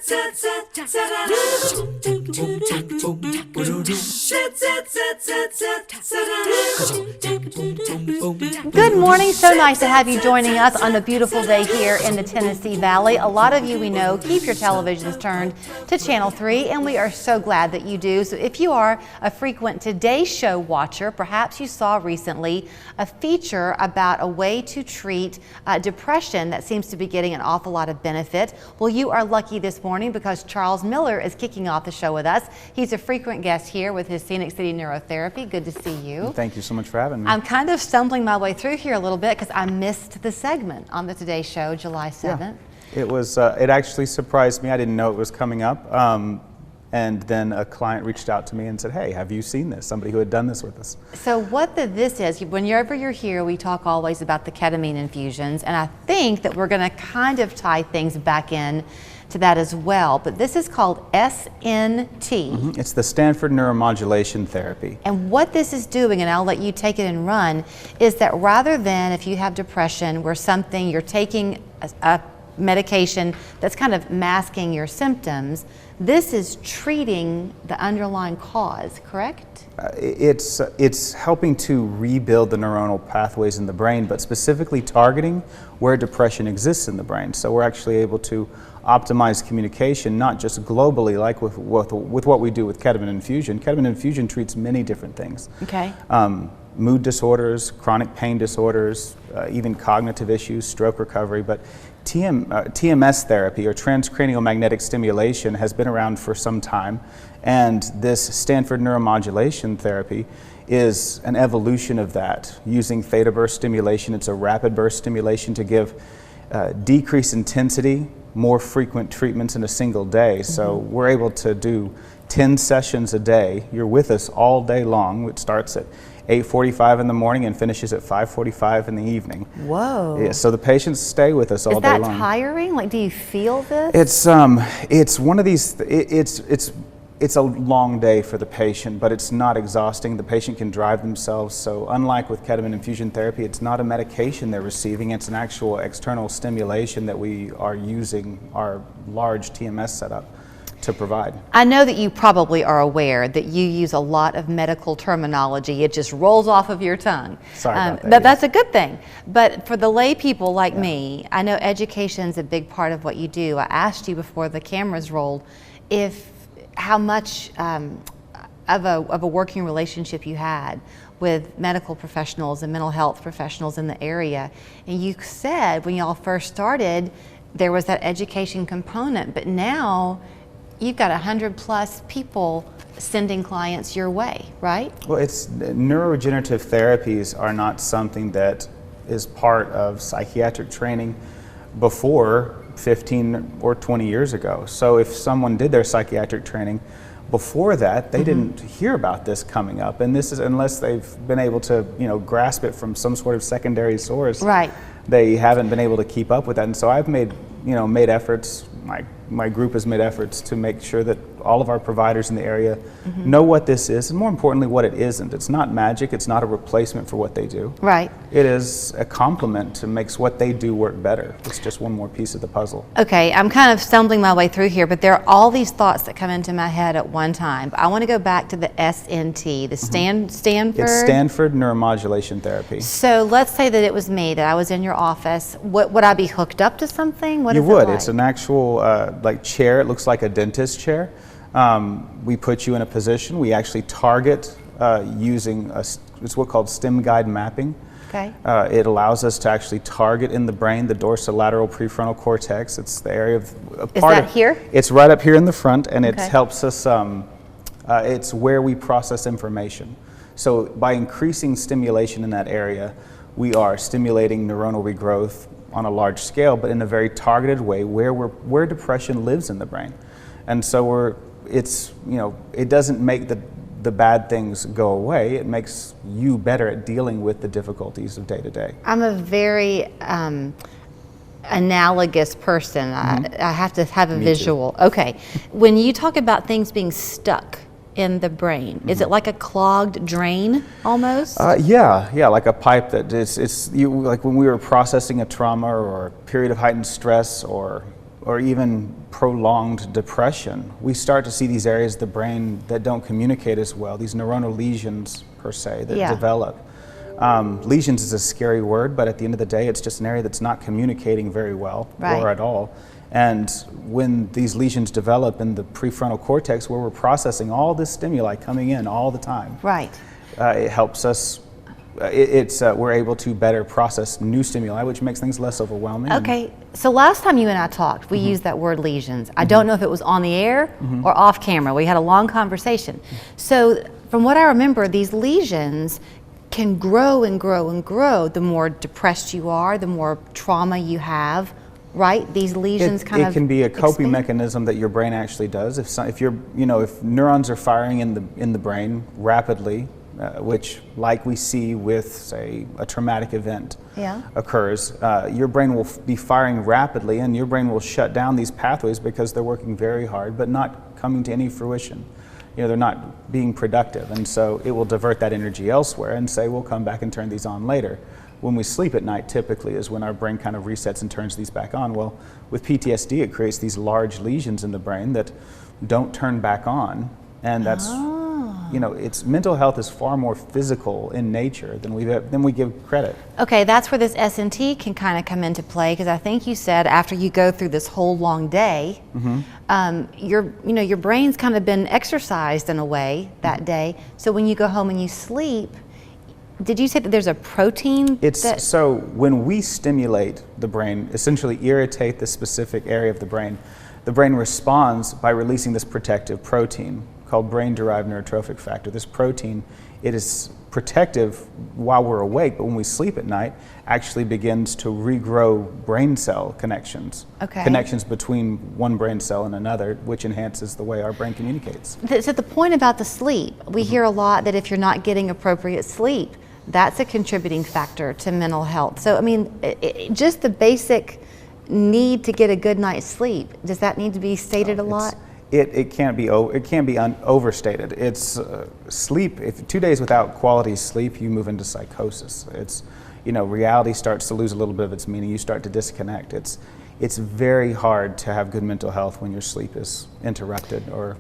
Good morning. So nice to have you joining us on a beautiful day here in the Tennessee Valley. A lot of you we know keep your televisions turned to Channel 3, and we are so glad that you do. So if you are a frequent Today Show watcher, perhaps you saw recently a feature about a way to treat depression that seems to be getting an awful lot of benefit. Well, you are lucky this morning because Charles Miller is kicking off the show with us. He's a frequent guest here with his Scenic City Neurotherapy. Good to see you. Thank you so much for having me. I'm kind of stumbling my way through here a little bit because I missed the segment on the Today Show, July 7th. Yeah. It was. It actually surprised me. I didn't know it was coming up. And then a client reached out to me and said, "Hey, have you seen this?" Somebody who had done this with us. So what this is, whenever you're here, we talk always about the ketamine infusions, and I think that we're going to kind of tie things back in to that as well. But this is called SNT. Mm-hmm. It's the Stanford Neuromodulation Therapy. And what this is doing, and I'll let you take it and run, is that rather than if you have depression where you're taking a medication that's kind of masking your symptoms, this is treating the underlying cause, correct? It's helping to rebuild the neuronal pathways in the brain, but specifically targeting where depression exists in the brain. So we're actually able to optimize communication, not just globally like with what we do with ketamine infusion. Ketamine infusion treats many different things. Okay. Mood disorders, chronic pain disorders, even cognitive issues, stroke recovery, but TMS therapy, or transcranial magnetic stimulation, has been around for some time, and this Stanford neuromodulation therapy is an evolution of that, using theta burst stimulation. It's a rapid burst stimulation to give decreased intensity, more frequent treatments in a single day. So we're able to do 10 sessions a day. You're with us all day long. It starts at 8:45 in the morning and finishes at 5:45 in the evening. Whoa. Yeah, so the patients stay with us all day long. Is that tiring? Like, do you feel this? It's one of these, it's a long day for the patient, but it's not exhausting. The patient can drive themselves. So unlike with ketamine infusion therapy, it's not a medication they're receiving. It's an actual external stimulation that we are using our large TMS setup to provide. I know that you probably are aware that you use a lot of medical terminology. It just rolls off of your tongue. Sorry about that. But that's a good thing. But for the lay people like me, I know education is a big part of what you do. I asked you before the cameras rolled how much of a working relationship you had with medical professionals and mental health professionals in the area. And you said when y'all first started, there was that education component, but now you've got 100+ people sending clients your way, right? Well, neuroregenerative therapies are not something that is part of psychiatric training before 15 or 20 years ago. So if someone did their psychiatric training before that, they didn't hear about this coming up. And this is unless they've been able to, grasp it from some sort of secondary source. Right. They haven't been able to keep up with that. And so I've made efforts, my group has made efforts to make sure that all of our providers in the area know what this is, and more importantly, what it isn't. It's not magic. It's not a replacement for what they do. Right. It is a complement to makes what they do work better. It's just one more piece of the puzzle. Okay, I'm kind of stumbling my way through here, but there are all these thoughts that come into my head at one time. I want to go back to the SNT, the Stanford? It's Stanford Neuromodulation Therapy. So let's say that it was me, that I was in your office. Would I be hooked up to something? What is it like? You would. It's an actual chair. It looks like a dentist chair. We put you in a position. We actually target using it's what's called stem guide mapping. Okay. It allows us to actually target in the brain the dorsolateral prefrontal cortex. It's the area of Is that here? It's right up here in the front, and it Okay. helps us. It's where we process information. So by increasing stimulation in that area, we are stimulating neuronal regrowth on a large scale, but in a very targeted way where depression lives in the brain. And so it doesn't make the bad things go away. It makes you better at dealing with the difficulties of day to day. I'm a very analogous person. I have to have a visual. Okay. When you talk about things being stuck in the brain, is it like a clogged drain almost? Yeah, like a pipe that like when we were processing a trauma or a period of heightened stress or or even prolonged depression, we start to see these areas of the brain that don't communicate as well, these neuronal lesions per se that develop. Lesions is a scary word, but at the end of the day, it's just an area that's not communicating very well or at all. And when these lesions develop in the prefrontal cortex, where we're processing all this stimuli coming in all the time, it helps us. We're able to better process new stimuli, which makes things less overwhelming. Okay, so last time you and I talked, we used that word lesions. I don't know if it was on the air or off camera. We had a long conversation. So from what I remember, these lesions can grow and grow and grow the more depressed you are, the more trauma you have, right? These lesions it can be a coping mechanism that your brain actually does. If neurons are firing in the brain rapidly, which, like we see with, say, a traumatic event occurs, your brain will be firing rapidly, and your brain will shut down these pathways because they're working very hard but not coming to any fruition. They're not being productive, and so it will divert that energy elsewhere and say, we'll come back and turn these on later. When we sleep at night, typically, is when our brain kind of resets and turns these back on. Well, with PTSD, it creates these large lesions in the brain that don't turn back on, and that's it's mental health is far more physical in nature than we give credit. Okay, that's where this S&T can kind of come into play, because I think you said after you go through this whole long day, your brain's kind of been exercised in a way that day. So when you go home and you sleep, did you say that there's a protein? So when we stimulate the brain, essentially irritate the specific area of the brain responds by releasing this protective protein called brain-derived neurotrophic factor. This protein, it is protective while we're awake, but when we sleep at night, actually begins to regrow brain cell connections. Connections between one brain cell and another, which enhances the way our brain communicates. So the point about the sleep, we hear a lot that if you're not getting appropriate sleep, that's a contributing factor to mental health. So, I mean, just the basic need to get a good night's sleep, does that need to be stated a lot? It can't be overstated. It's sleep. If 2 days without quality sleep, you move into psychosis. It's reality starts to lose a little bit of its meaning. You start to disconnect. It's very hard to have good mental health when your sleep is interrupted or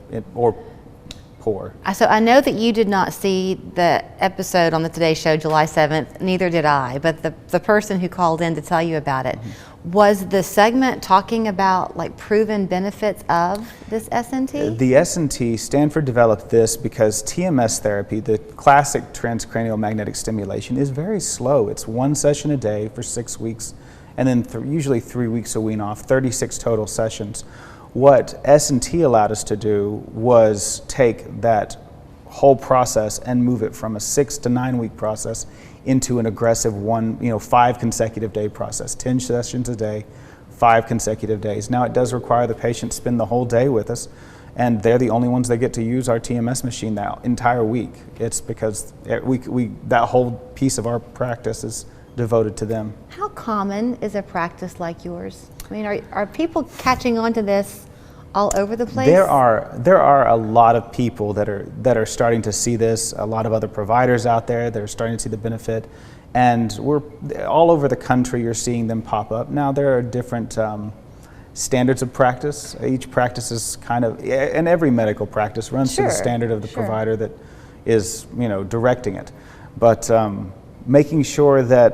poor. So I know that you did not see the episode on the Today Show July 7th, neither did I, but the person who called in to tell you about it, was the segment talking about like proven benefits of this S&T? The S&T, Stanford developed this because TMS therapy, the classic transcranial magnetic stimulation, is very slow. It's 1 session a day for 6 weeks, and then usually 3 weeks a wean off, 36 total sessions. What S&T allowed us to do was take that whole process and move it from a 6 to 9 week process into an aggressive 5 consecutive day process, 10 sessions a day, 5 consecutive days. Now it does require the patient spend the whole day with us, and they're the only ones that get to use our TMS machine that entire week. It's because that whole piece of our practice is devoted to them. How common is a practice like yours? I mean, are people catching on to this all over the place? There are a lot of people that are starting to see this, a lot of other providers out there that are starting to see the benefit, and we're all over the country. You're seeing them pop up. Now there are different standards of practice. Each practice is kind of, and every medical practice runs to the standard of the provider that is directing it. But making sure that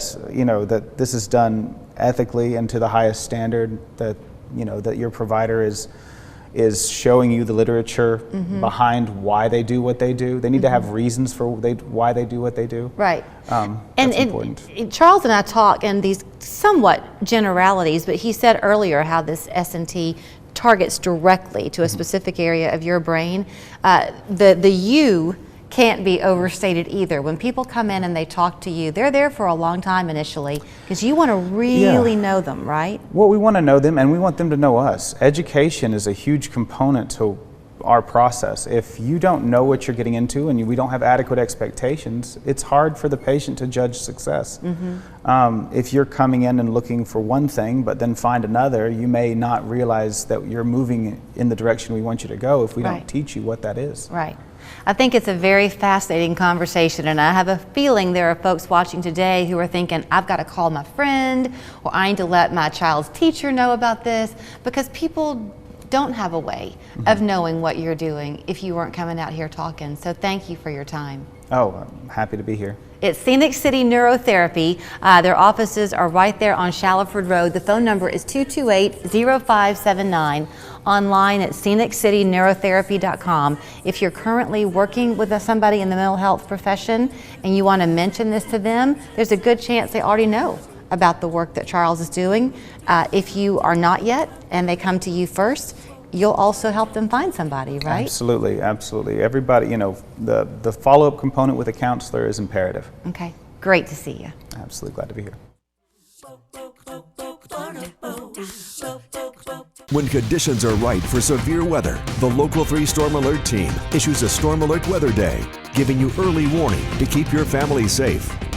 that this is done ethically and to the highest standard, that that your provider is showing you the literature behind why they do what they do. They need to have reasons for why they do what they do. Right. That's important. Charles and I talk in these somewhat generalities, but he said earlier how this S&T targets directly to a specific area of your brain. The you can't be overstated either. When people come in and they talk to you, they're there for a long time initially because you want to really know them, right? Well, we want to know them and we want them to know us. Education is a huge component to our process. If you don't know what you're getting into and we don't have adequate expectations, it's hard for the patient to judge success. If you're coming in and looking for one thing but then find another, you may not realize that you're moving in the direction we want you to go if we don't teach you what that is. Right. I think it's a very fascinating conversation, and I have a feeling there are folks watching today who are thinking, I've got to call my friend, or I need to let my child's teacher know about this, because people don't have a way of knowing what you're doing if you weren't coming out here talking. So thank you for your time. Oh, I'm happy to be here. It's Scenic City Neurotherapy. Their offices are right there on Shallowford Road. The phone number is 228-0579. Online at sceniccityneuroTherapy.com. If you're currently working with somebody in the mental health profession and you want to mention this to them, there's a good chance they already know about the work that Charles is doing. If you are not yet and they come to you first, you'll also help them find somebody, right? Absolutely, absolutely. Everybody, you know, the follow-up component with a counselor is imperative. Okay, great to see you. Absolutely glad to be here. When conditions are right for severe weather, the Local 3 Storm Alert Team issues a Storm Alert Weather Day, giving you early warning to keep your family safe.